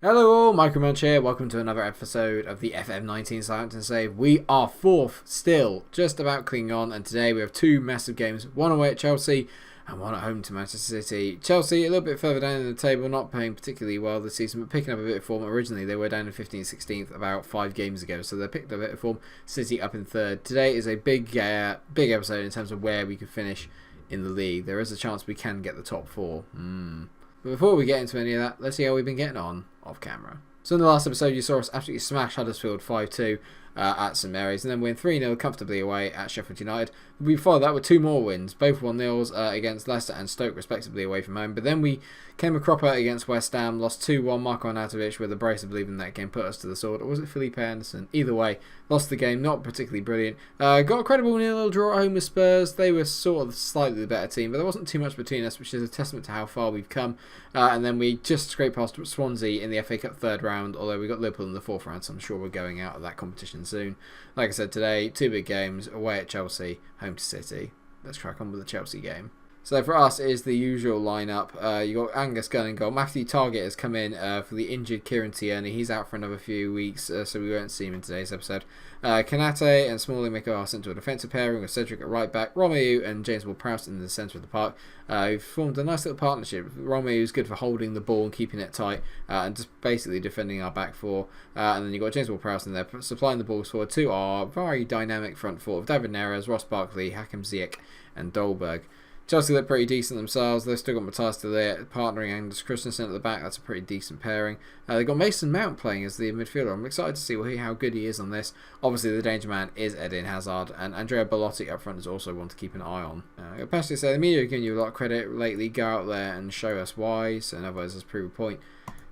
Hello all, Munch here. Welcome to another episode of the FM19 Southampton save. We are fourth still, just about clinging on, and today we have two massive games, one away at Chelsea and one at home to Manchester City. Chelsea a little bit further down in the table, not playing particularly well this season, but picking up a bit of form. Originally they were down in 15th, 16th about 5 games ago, so they picked up a bit of form. City up in third. Today is a big episode in terms of where we could finish in the league. There is a chance we can get the top 4. But before we get into any of that, let's see how we've been getting on off camera. So in the last episode you saw us absolutely smash Huddersfield 5-2 at St.Mary's and then win 3-0 comfortably away at Sheffield United. We followed that with 2 more wins, both 1-0s against Leicester and Stoke respectively away from home. But then we came a cropper against West Ham, lost 2-1. Marko Arnautovic with a brace of leaving that game put us to the sword. Or was it Felipe Anderson? Either way, lost the game, not particularly brilliant. Got a credible 0-0 draw at home with Spurs. They were sort of slightly the better team, but there wasn't too much between us, which is a testament to how far we've come. And then we just scraped past Swansea in the FA Cup third round, although we got Liverpool in the fourth round, so I'm sure we're going out of that competition soon. Like I said, today, 2 big games, away at Chelsea, home to City. Let's crack on with the Chelsea game. So for us is the usual lineup. You got Angus Gunn in goal. Matthew Targett has come in for the injured Kieran Tierney. He's out for another few weeks, so we won't see him in today's episode. Kanate and Smalling make us into a defensive pairing with Cedric at right back, Romeo and James Ward-Prowse in the centre of the park. We've formed a nice little partnership. Romeo is good for holding the ball and keeping it tight and just basically defending our back four. And then you've got James Ward-Prowse in there supplying the balls forward to our very dynamic front four of David Neres, Ross Barkley, Hakim Ziyech and Dolberg. Chelsea look pretty decent themselves. They've still got Matthias de Ligt partnering Anders Christensen at the back. That's a pretty decent pairing. They've got Mason Mount playing as the midfielder. I'm excited to see how good he is on this. Obviously, the danger man is Eden Hazard, and Andrea Belotti up front is also one to keep an eye on. I personally say the media are giving you a lot of credit lately. Go out there and show us why. So in other words, let's prove a point.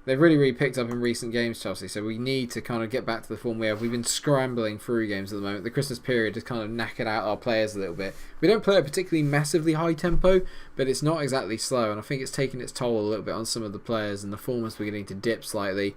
They've really picked up in recent games, Chelsea, so we need to kind of get back to the form we have. We've been scrambling through games at the moment. The Christmas period has kind of knackered out our players a little bit. We don't play at a particularly massively high tempo, but it's not exactly slow, and I think it's taken its toll a little bit on some of the players, and the form is beginning to dip slightly.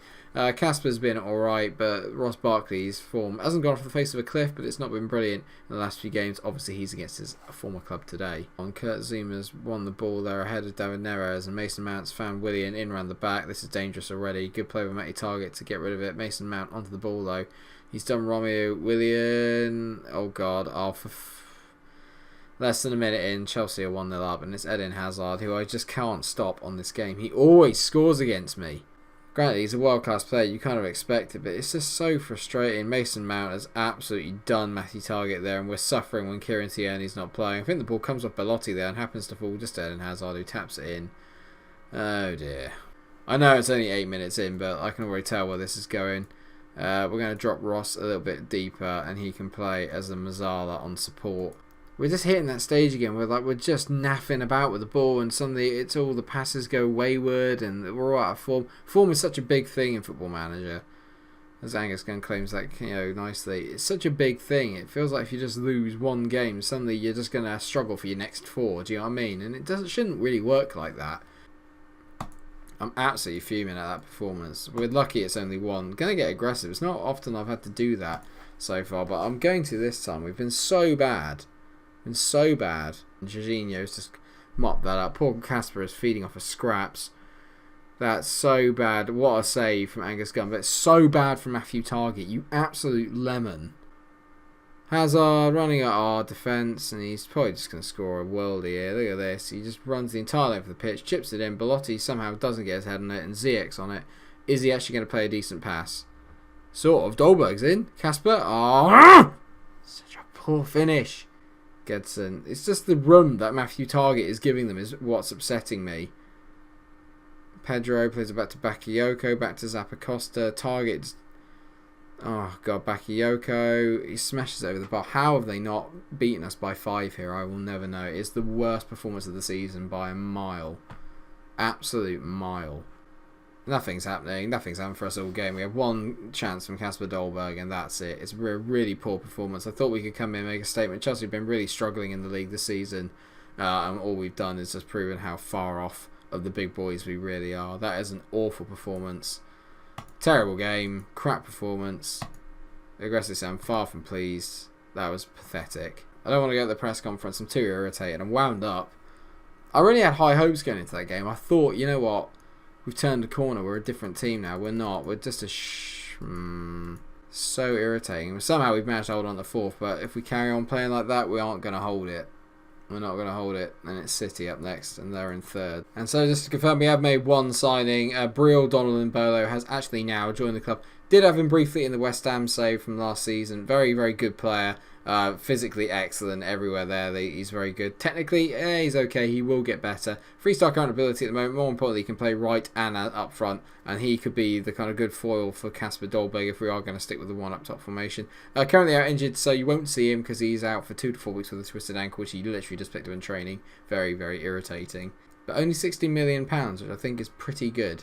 Kasper's been alright, but Ross Barkley's form hasn't gone off the face of a cliff, but it's not been brilliant in the last few games. Obviously, he's against his former club today. Kurt Zuma's won the ball there ahead of David Neres, and Mason Mount's found Willian in around the back. This is dangerous already. Good play with Matthew Targett to get rid of it. Mason Mount onto the ball though. He's done Romeo. Willian. Oh God. Less than a minute in, Chelsea are 1-0 up, and it's Eden Hazard, who I just can't stop on this game. He always scores against me. Granted, he's a world-class player, you kind of expect it, but it's just so frustrating. Mason Mount has absolutely done Matthew Targett there, and we're suffering when Kieran Tierney's not playing. I think the ball comes off Belotti there and happens to fall just to Eden Hazard, who taps it in. Oh dear. I know it's only 8 minutes in, but I can already tell where this is going. We're going to drop Ross a little bit deeper, and he can play as a Mazzala on support. We're just hitting that stage again. We're just naffing about with the ball, and suddenly it's all the passes go wayward, and we're all out of form. Form is such a big thing in Football Manager, as Angus Gunn claims that nicely. It's such a big thing. It feels like if you just lose one game, suddenly you're just going to struggle for your next 4. Do you know what I mean? And it shouldn't really work like that. I'm absolutely fuming at that performance. We're lucky it's only 1. Going to get aggressive. It's not often I've had to do that so far, but I'm going to this time. We've been so bad. And Jorginho's just mopped that up. Poor Kasper is feeding off of scraps. That's so bad. What a save from Angus Gunn. But it's so bad from Matthew Targett. You absolute lemon. Hazard running at our defence, and he's probably just going to score a worldie here. Look at this. He just runs the entire length of the pitch, chips it in. Belotti somehow doesn't get his head on it, and Ziyech's on it. Is he actually going to play a decent pass? Sort of. Dolberg's in. Kasper. Oh, such a poor finish. Gedson. It's just the run that Matthew Targett is giving them is what's upsetting me. Pedro plays it back to Bakayoko, back to Zappacosta. Targett. Oh God, Bakayoko. He smashes it over the bar. How have they not beaten us by 5 here? I will never know. It's the worst performance of the season by a mile. Absolute mile. Nothing's happening. Nothing's happened for us all game. We have 1 chance from Kasper Dolberg, and that's it. It's a really poor performance. I thought we could come in and make a statement. Chelsea have been really struggling in the league this season, and all we've done is just proven how far off of the big boys we really are. That is an awful performance. Terrible game. Crap performance. Aggressive, I'm far from pleased. That was pathetic. I don't want to go to the press conference. I'm too irritated. I'm wound up. I really had high hopes going into that game. I thought, you know what? we've turned a corner. We're a different team now. We're not. We're just a so irritating. Somehow we've managed to hold on to fourth, but if we carry on playing like that, we aren't going to hold it. We're not going to hold it. And it's City up next, and they're in third. And so just to confirm, we have made one signing. Brill Donald Bolo has actually now joined the club. Did have him briefly in the West Ham save from last season. Very, very good player. Physically excellent everywhere there. He's very good. Technically, he's okay. He will get better. 3-star current ability at the moment. More importantly, he can play right and up front. And he could be the kind of good foil for Kasper Dolberg if we are going to stick with the one up top formation. Currently out injured, so you won't see him because he's out for 2 to 4 weeks with a twisted ankle, which he literally just picked up in training. Very, very irritating. But only £60 million, which I think is pretty good.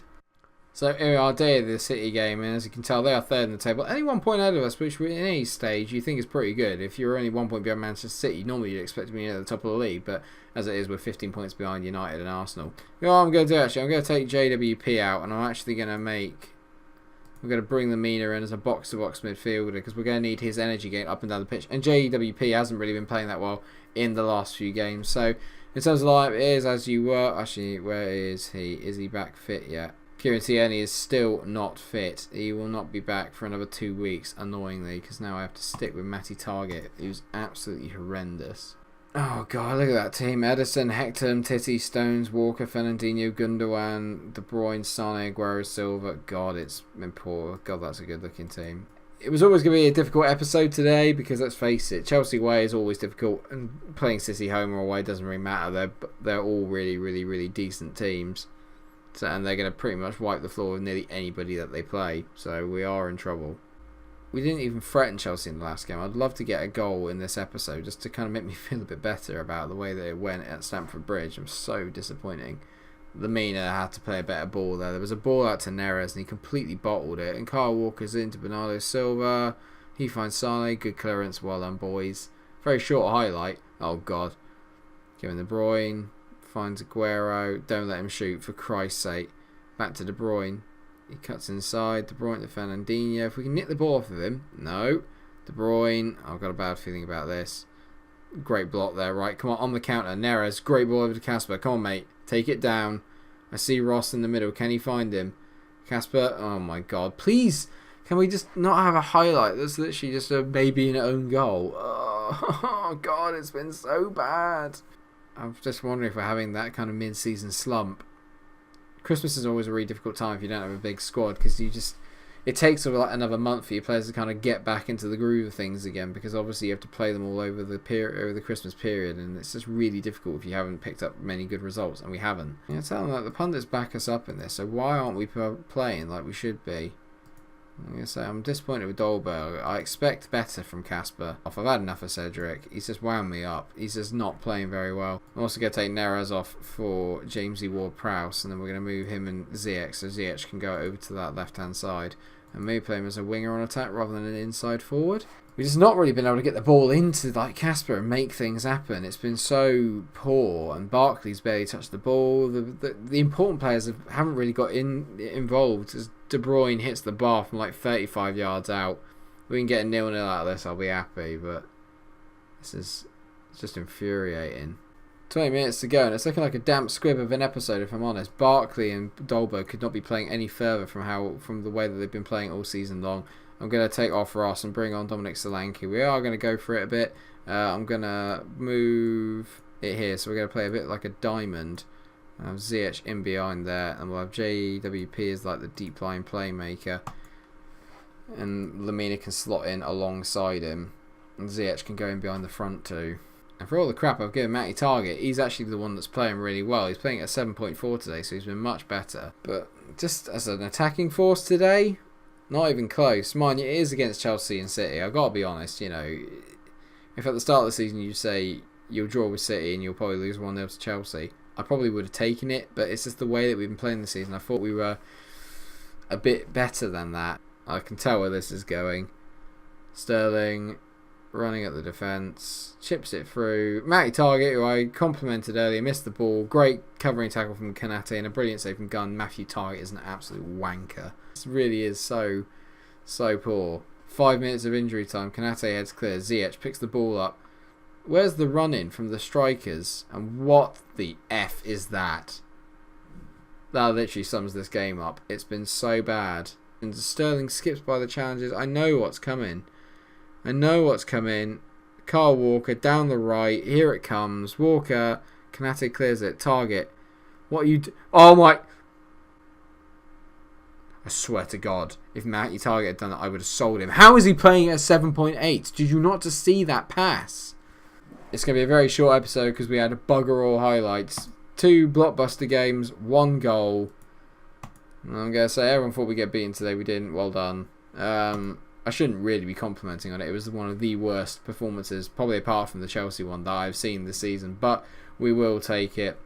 So here we are, day of the City game, and as you can tell, they are third in the table. Only 1 point ahead of us, which in any stage you think is pretty good. If you're only 1 point behind Manchester City, normally you'd expect to be at the top of the league, but as it is, we're 15 points behind United and Arsenal. You know what I'm going to do, actually? I'm going to take JWP out, and I'm actually going to bring the Mina in as a box-to-box midfielder, because we're going to need his energy gain up and down the pitch. And JWP hasn't really been playing that well in the last few games. So, in terms of lineup, it is as you were. Actually, where is he? Is he back fit yet? Kieran Tierney is still not fit. He will not be back for another 2 weeks, annoyingly, because now I have to stick with Matthew Targett, who's absolutely horrendous. Oh god, look at that team. Edison, Hector, Titi, Stones, Walker, Fernandinho, Gundogan, De Bruyne, Sane, Aguero, Silva. God, it's been poor. God, that's a good looking team. It was always going to be a difficult episode today because, let's face it, Chelsea away is always difficult, and playing City home or away doesn't really matter. They're all really, really, really decent teams. So, and they're going to pretty much wipe the floor with nearly anybody that they play. So we are in trouble. We didn't even threaten Chelsea in the last game. I'd love to get a goal in this episode just to kind of make me feel a bit better about the way that it went at Stamford Bridge. I'm so disappointing. Lamina had to play a better ball there. There was a ball out to Neres and he completely bottled it. And Kyle Walker's into Bernardo Silva. He finds Sane. Good clearance. Well done, boys. Very short highlight. Oh, God. Giving De Bruyne. Finds Aguero. Don't let him shoot, for Christ's sake. Back to De Bruyne. He cuts inside. De Bruyne to Fernandinho. If we can nick the ball off of him. No. De Bruyne. I've got a bad feeling about this. Great block there, right? Come on the counter. Neres. Great ball over to Kasper. Come on, mate. Take it down. I see Ross in the middle. Can he find him? Kasper. Oh, my God. Please. Can we just not have a highlight? That's literally just a maybe an own goal. Oh, God. It's been so bad. I'm just wondering if we're having that kind of mid-season slump. Christmas is always a really difficult time if you don't have a big squad, because it takes like another month for your players to kind of get back into the groove of things again, because obviously you have to play them all over the Christmas period, and it's just really difficult if you haven't picked up many good results, and we haven't. You know, tell them that the pundits back us up in this, so why aren't we playing like we should be? I'm going to say I'm disappointed with Dolberg. I expect better from Kasper. I've had enough of Cedric. He's just wound me up. He's just not playing very well. I'm also going to take Neres off for Jamesy Ward-Prowse, and then we're going to move him and Ziyech, so Ziyech can go over to that left-hand side and maybe play him as a winger on attack rather than an inside forward. We've just not really been able to get the ball into like Kasper and make things happen. It's been so poor, and Barkley's barely touched the ball. The important players haven't really got involved. As De Bruyne hits the bar from like 35 yards out, we can get a 0-0 out of this, I'll be happy, but this is just infuriating. 20 minutes to go, and it's looking like a damp squib of an episode, if I'm honest. Barkley and Dolberg could not be playing any further from the way that they've been playing all season long. I'm going to take off Ross and bring on Dominic Solanke. We are going to go for it a bit. I'm going to move it here, so we're going to play a bit like a diamond. Have Ziyech in behind there, and we'll have JWP as like the deep line playmaker, and Lamina can slot in alongside him, and Ziyech can go in behind the front too. And for all the crap I've given Matthew Targett, he's actually the one that's playing really well. He's playing at 7.4 today, so he's been much better. But just as an attacking force today, not even close. Mind you, it is against Chelsea and City. I've got to be honest, you know, if at the start of the season you say you'll draw with City and you'll probably lose 1-0 to Chelsea, I probably would have taken it, but it's just the way that we've been playing this season. I thought we were a bit better than that. I can tell where this is going. Sterling running at the defence, chips it through. Matty Targett, who I complimented earlier, missed the ball. Great covering tackle from Kanate and a brilliant save from Gunn. Matthew Targett is an absolute wanker. This really is so poor. 5 minutes of injury time. Kanate heads clear. Ziyech picks the ball up. Where's the run-in from the strikers? And what the F is that? That literally sums this game up. It's been so bad. And Sterling skips by the challenges. I know what's coming. Carl Walker down the right. Here it comes. Walker. Kanate clears it. Target. What are you Oh my... I swear to God, if Matthew Targett had done that, I would have sold him. How is he playing at 7.8? Did you not just see that pass? It's going to be a very short episode because we had a bugger all highlights. 2 blockbuster games, 1 goal. And I'm going to say everyone thought we'd get beaten today. We didn't. Well done. I shouldn't really be complimenting on it. It was one of the worst performances, probably apart from the Chelsea one, that I've seen this season. But we will take it.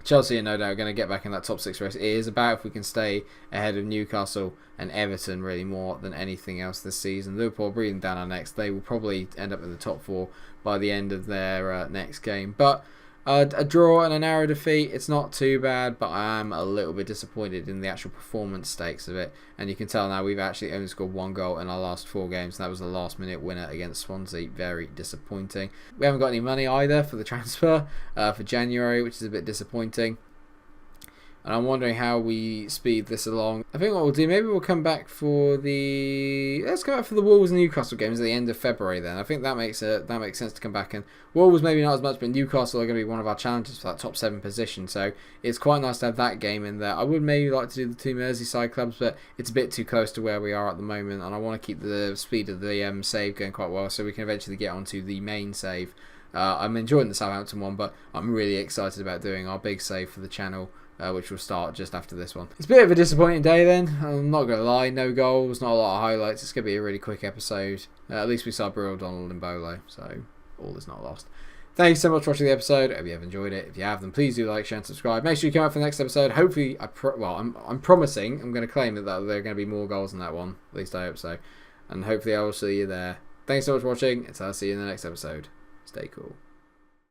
Chelsea are no doubt going to get back in that top 6 race. It is about if we can stay ahead of Newcastle and Everton really more than anything else this season. Liverpool breathing down our necks. They will probably end up in the top 4 by the end of their next game. But a draw and a narrow defeat, it's not too bad, but I am a little bit disappointed in the actual performance stakes of it. And you can tell now we've actually only scored 1 goal in our last 4 games. That was the last minute winner against Swansea. Very disappointing. We haven't got any money either for the transfer for January, which is a bit disappointing. And I'm wondering how we speed this along. I think what we'll do, maybe we'll come back for let's go back for the Wolves and Newcastle games at the end of February then. I think that makes sense to come back. And Wolves maybe not as much, but Newcastle are going to be one of our challenges for that top 7 position. So it's quite nice to have that game in there. I would maybe like to do the 2 Merseyside clubs, but it's a bit too close to where we are at the moment. And I want to keep the speed of the save going quite well so we can eventually get onto the main save. I'm enjoying the Southampton one, but I'm really excited about doing our big save for the channel. Which will start just after this one. It's a bit of a disappointing day then. I'm not going to lie. No goals, not a lot of highlights. It's going to be a really quick episode. At least we saw Brill, Donald and Bolo, so all is not lost. Thanks so much for watching the episode. I hope you have enjoyed it. If you have, then please do like, share and subscribe. Make sure you come out for the next episode. Hopefully, I'm promising, I'm going to claim that there are going to be more goals in that one. At least I hope so. And hopefully I will see you there. Thanks so much for watching. Until I see you in the next episode. Stay cool.